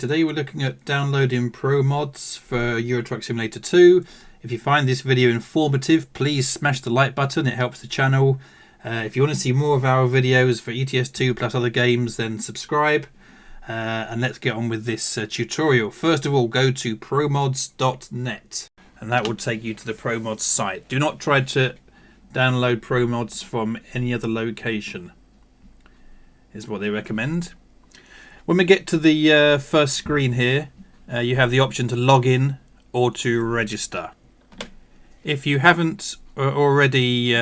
Today we're looking at downloading Promods for Euro Truck Simulator 2. If you find this video informative, please smash the like button, it helps the channel. If you want to see more of our videos for ETS2 plus other games, then subscribe. And let's get on with this tutorial. First of all, go to promods.net and that will take you to the Promods site. Do not try to download Promods from any other location, is what they recommend. When we get to the first screen here, you have the option to log in or to register. If you haven't already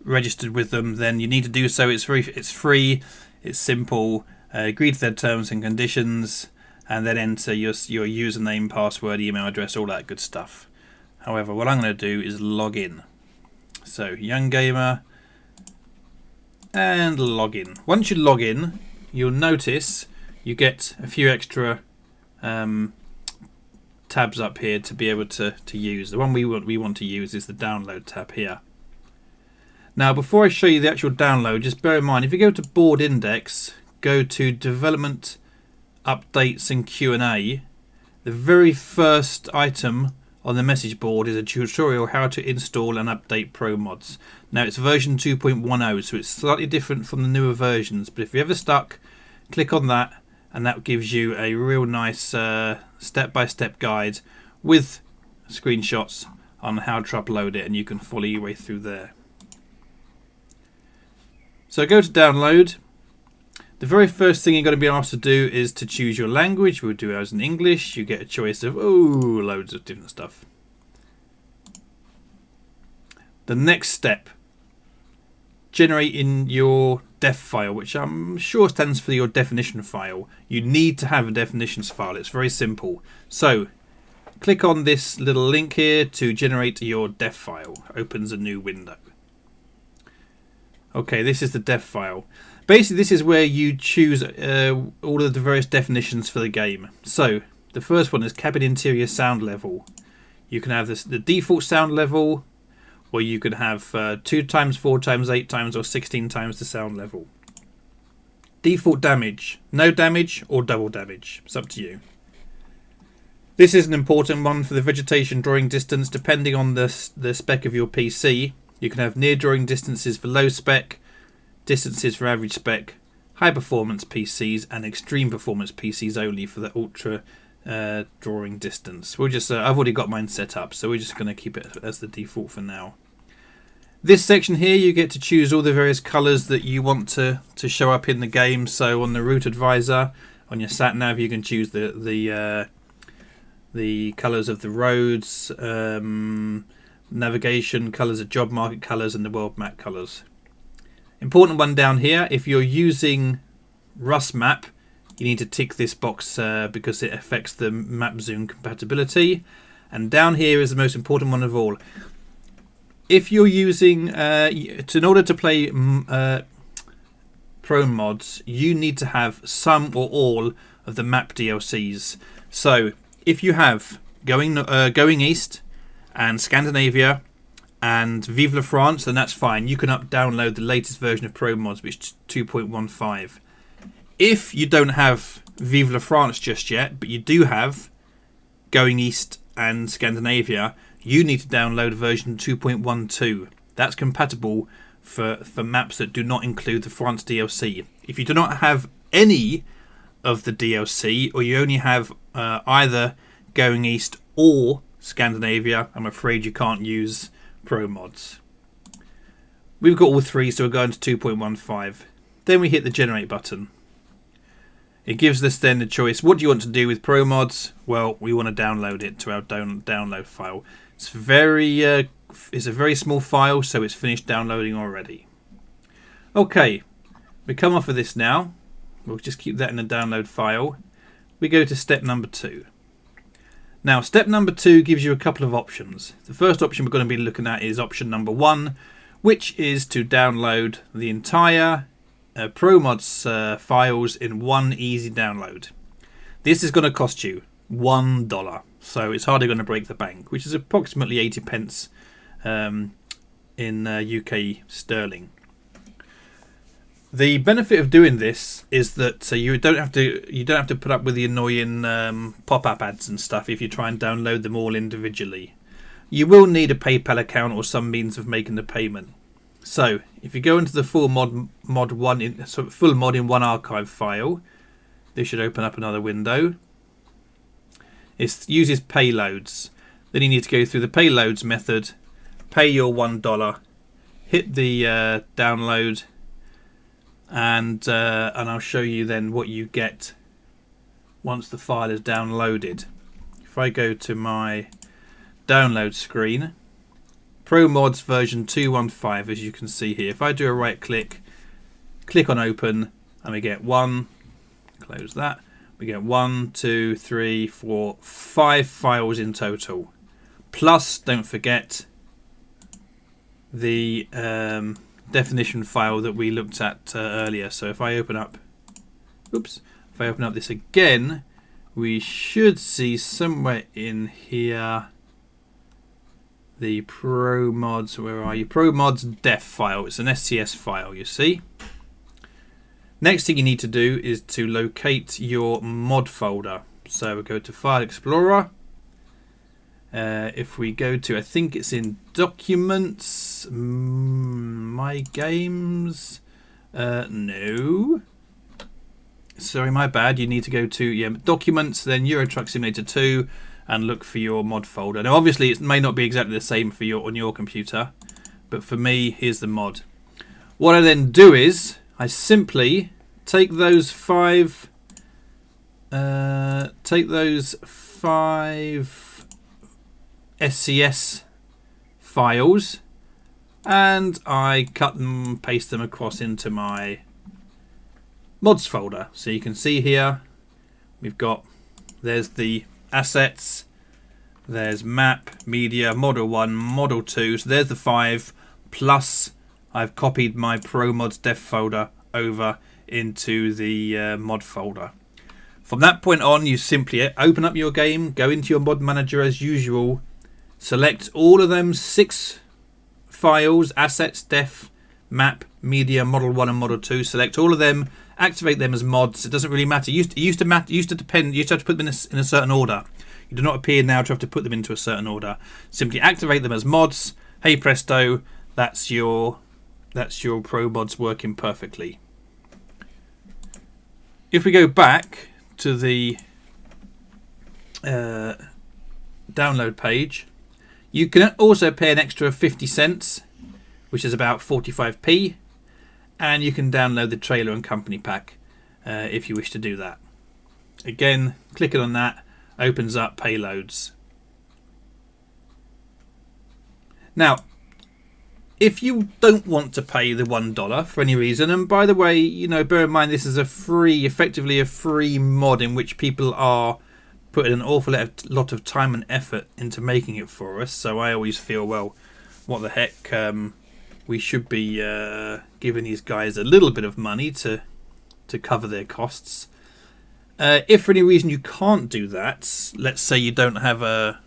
registered with them, then you need to do so. It's free, it's simple. Agree to their terms and conditions, and then enter your username, password, email address, all that good stuff. However, what I'm going to do is log in. So, Young Gamer, and log in. Once you log in, you'll notice you get a few extra tabs up here to be able to use. The one we want to use is the download tab here. Now, before I show you the actual download, just bear in mind, if you go to board index, go to development, updates and Q&A, the very first item on the message board is a tutorial how to install and update Promods. Now it's version 2.10, so it's slightly different from the newer versions, but if you're ever stuck, click on that and that gives you a real nice step-by-step guide with screenshots on how to upload it, and you can follow your way through there. So go to download. The very first thing you're going to be asked to do is to choose your language. We'll do ours in English. You get a choice of loads of different stuff. The next step, generate in your def file, which I'm sure stands for your definition file. You need to have a definitions file. It's very simple. So click on this little link here to generate your def file. Opens a new window. Okay, this is the def file. Basically, this is where you choose all of the various definitions for the game. So, the first one is cabin interior sound level. You can have the default sound level, or you can have 2 times, 4 times, 8 times, or 16 times the sound level. Default damage, no damage or double damage. It's up to you. This is an important one for the vegetation drawing distance. Depending on the spec of your PC, you can have near drawing distances for low spec, distances for average spec, high performance PCs, and extreme performance PCs only for the ultra drawing distance. We'll just I've already got mine set up, so we're just going to keep it as the default for now. This section here, you get to choose all the various colors that you want to show up in the game. So on the route advisor, on your sat nav, you can choose the colors of the roads, navigation colors, of job market colors, and the world map colors. Important one down here, if you're using Rust map, you need to tick this box because it affects the map zoom compatibility. And down here is the most important one of all. If you're using, in order to play Promods, you need to have some or all of the map DLCs. So if you have Going East and Scandinavia and Vive la France, then that's fine. You can download the latest version of Promods, which is 2.15. If you don't have Vive la France just yet, but you do have Going East and Scandinavia, you need to download version 2.12. That's compatible for maps that do not include the France DLC. If you do not have any of the DLC, or you only have either Going East or Scandinavia, I'm afraid you can't use Promods. We've got all three, so we're going to 2.15. Then we hit the generate button. It gives us then the choice, what do you want to do with Promods? Well, we want to download it to our download file. It's a very small file, so it's finished downloading already. Okay, we come off of this now. We'll just keep that in the download file. We go to step number 2. Now, step number 2 gives you a couple of options. The first option we're going to be looking at is option number 1, which is to download the entire Promods files in one easy download. This is going to cost you $1, so it's hardly going to break the bank, which is approximately 80 pence in UK sterling. The benefit of doing this is that you don't have to put up with the annoying pop-up ads and stuff if you try and download them all individually. You will need a PayPal account or some means of making the payment. So if you go into the full mod in one archive file, this should open up another window. It uses payloads. Then you need to go through the payloads method, pay your $1, hit the download, and I'll show you then what you get once the file is downloaded. If I go to my download screen, Promods version 2.15, as you can see here. If I do a right click on open, and we get close that, we get 1, 2, 3, 4, 5 files in total. Plus, don't forget the definition file that we looked at earlier. So if I open up, this again, we should see somewhere in here the Promods. Where are you? Promods def file. It's an STS file, you see. Next thing you need to do is to locate your mod folder. So we go to File Explorer. If we go to, I think it's in Documents, My Games. No. Sorry, my bad. You need to go to Documents, then Euro Truck Simulator 2, and look for your mod folder. Now, obviously, it may not be exactly the same for on your computer, but for me, here's the mod. What I then do is I simply take those five SCS files and I cut them, paste them across into my mods folder. So you can see here there's the assets, there's map, media, model 1, model 2, so there's the 5, plus I've copied my Promods def folder over into the mod folder. From that point on, you simply open up your game, go into your mod manager as usual, select all of them 6 files, assets, def, map, media, model 1 and model 2, select all of them, activate them as mods. It doesn't really matter. You used to have to put them in a certain order. You do not appear now to have to put them into a certain order. Simply activate them as mods. Hey presto, that's your Promods working perfectly. If we go back to the download page, you can also pay an extra 50 cents, which is about 45p, and you can download the trailer and company pack if you wish to do that. Again, clicking on that opens up payloads. Now, if you don't want to pay the $1 for any reason, and by the way, bear in mind this is effectively a free mod in which people are putting an awful lot of time and effort into making it for us. So I always feel, well, what the heck, we should be giving these guys a little bit of money to cover their costs. If for any reason you can't do that, let's say you don't have a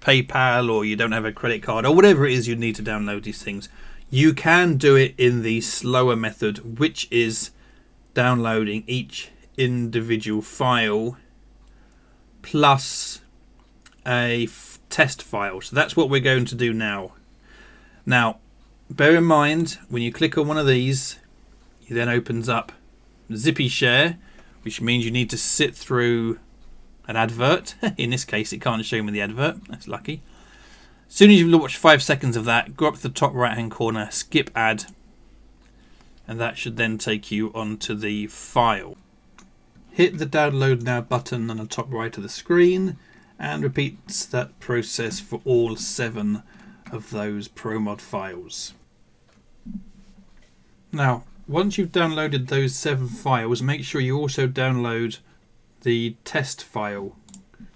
PayPal or you don't have a credit card or whatever it is you need to download these things, you can do it in the slower method, which is downloading each individual file plus a test file. So that's what we're going to do now. Now, bear in mind, when you click on one of these, it then opens up Zippy Share, which means you need to sit through an advert. In this case, it can't show me the advert. That's lucky. As soon as you've watched 5 seconds of that, go up to the top right hand corner, skip ad, and that should then take you onto the file. Hit the download now button on the top right of the screen and repeats that process for all 7 of those Promod files. Now, once you've downloaded those 7 files, make sure you also download the test file,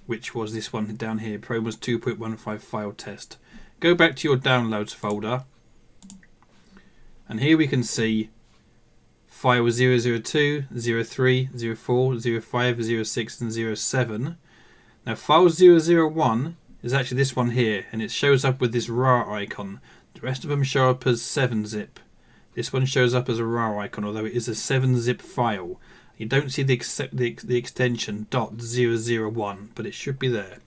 which was this one down here, Promods 2.15 file test. Go back to your downloads folder, and here we can see file 002, 03, 04, 05, 06 and 07. Now file 001 is actually this one here, and it shows up with this RAR icon. The rest of them show up as 7-zip. This one shows up as a RAR icon, although it is a 7-zip file. You don't see the extension .001, but it should be there.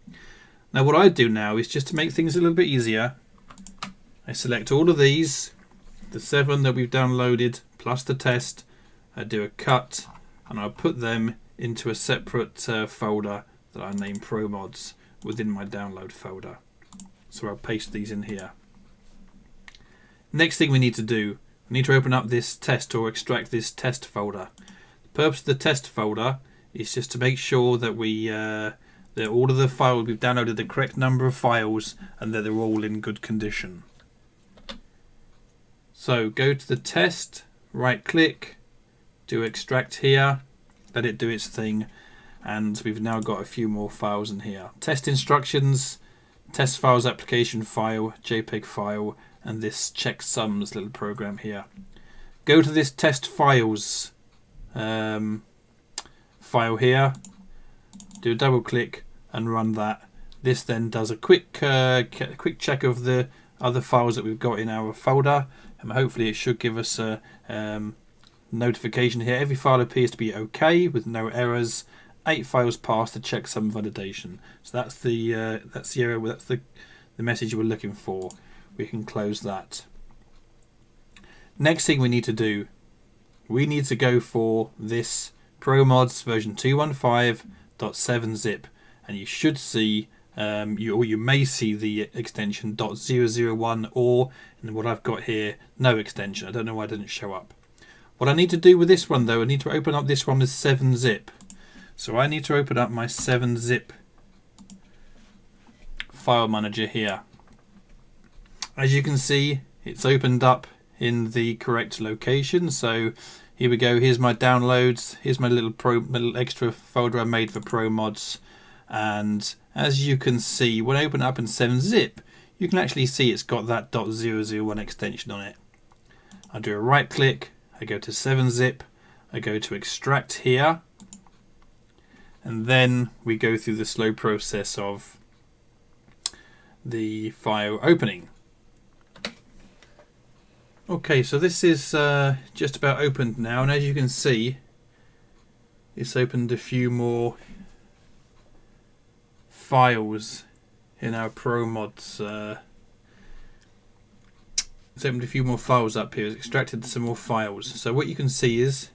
Now what I do now is, just to make things a little bit easier, I select all of these, the 7 that we've downloaded plus the test, I do a cut, and I'll put them into a separate folder that I name Promods within my download folder. So I'll paste these in here. Next thing we need to do, we need to open up this test or extract this test folder. The purpose of the test folder is just to make sure that that all of the files we've downloaded the correct number of files and that they're all in good condition. So go to the test, right click, do extract here, let it do its thing, and we've now got a few more files in here. Test instructions, test files application file, JPEG file, and this checksums little program here. Go to this test files file here, do a double click and run that. This then does a quick check of the other files that we've got in our folder, and hopefully it should give us a notification here. Every file appears to be okay with no errors. 8 files passed the checksum validation. So that's the error. That's the message we're looking for. We can close that. Next thing we need to do, we need to go for this Promods version 215.7-zip, and you should see you may see the extension .001, or in what I've got here, no extension. I don't know why it didn't show up. What I need to do with this one though, I need to open up this one with 7-zip. So I need to open up my 7-zip file manager here. As you can see, it's opened up in the correct location. So here we go. Here's my downloads. Here's my little extra folder I made for Promods. And as you can see, when I open it up in 7-zip, you can actually see it's got that .001 extension on it. I do a right click, I go to 7-zip, I go to extract here, and then we go through the slow process of the file opening. Okay, so this is just about opened now, and as you can see, it's opened a few more files in our Promods. It's opened a few more files up here. It's extracted some more files. So what you can see is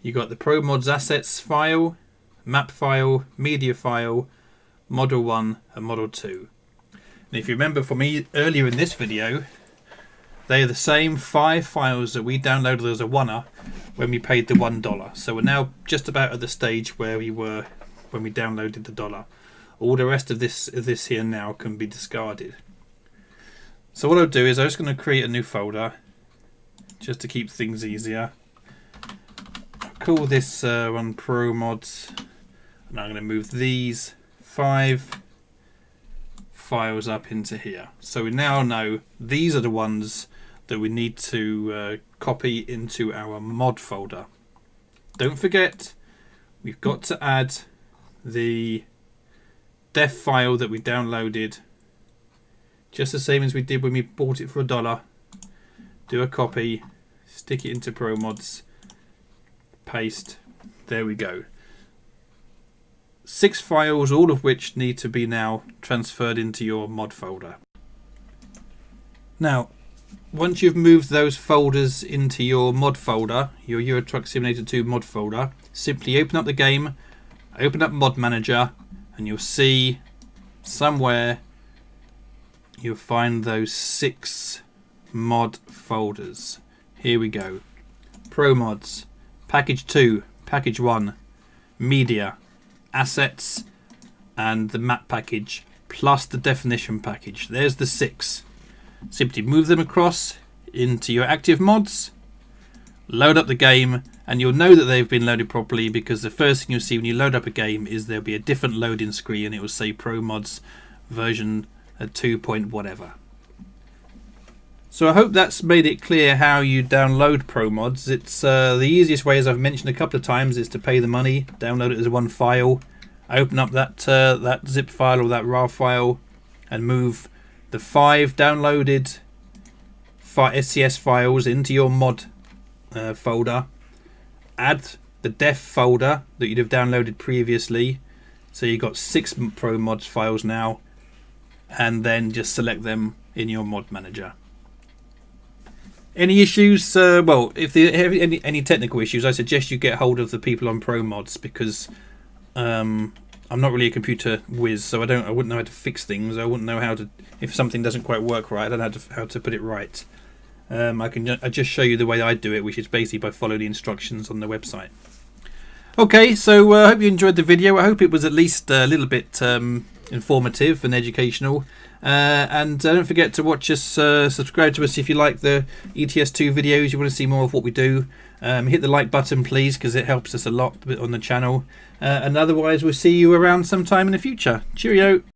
you got the Promods assets file, map file, media file, model 1 and model 2. And if you remember from me earlier in this video, they are the same 5 files that we downloaded as a oneer when we paid the $1. So we're now just about at the stage where we were when we downloaded the $1. All the rest of this here now can be discarded. So what I'll do is I'm just going to create a new folder just to keep things easier. I'll call this one Promods, and I'm going to move these 5 files up into here. So we now know these are the ones that we need to copy into our mod folder. Don't forget, we've got to add the def file that we downloaded, just the same as we did when we bought it for $1. Do a copy, stick it into Promods, paste, there we go. 6 files, all of which need to be now transferred into your mod folder. Now, once you've moved those folders into your mod folder, your Euro Truck Simulator 2 mod folder, simply open up the game, open up Mod Manager, and you'll see somewhere you'll find those 6 mod folders. Here we go. Promods, Package 2, Package 1, Media, Assets, and the map package, plus the definition package. There's the 6. Simply move them across into your active mods, load up the game, and you'll know that they've been loaded properly because the first thing you'll see when you load up a game is there'll be a different loading screen and it will say Promods version 2 point whatever. So I hope that's made it clear how you download Promods. It's the easiest way, as I've mentioned a couple of times, is to pay the money, download it as one file, open up that zip file or that RAR file, and move the 5 downloaded SCS files into your mod folder, add the def folder that you'd have downloaded previously, so you've got 6 Promods files now, and then just select them in your mod manager. Any issues? Well, if there are any technical issues, I suggest you get hold of the people on Promods, because I'm not really a computer whiz, so I wouldn't know how to fix things. I wouldn't know how to, if something doesn't quite work right, I don't know how to put it right. I just show you the way I do it, which is basically by following the instructions on the website. Okay, so I hope you enjoyed the video. I hope it was at least a little bit informative and educational. And don't forget to watch us, subscribe to us if you like the ETS2 videos, you want to see more of what we do. Hit the like button please, because it helps us a lot on the channel. And otherwise we'll see you around sometime in the future. Cheerio!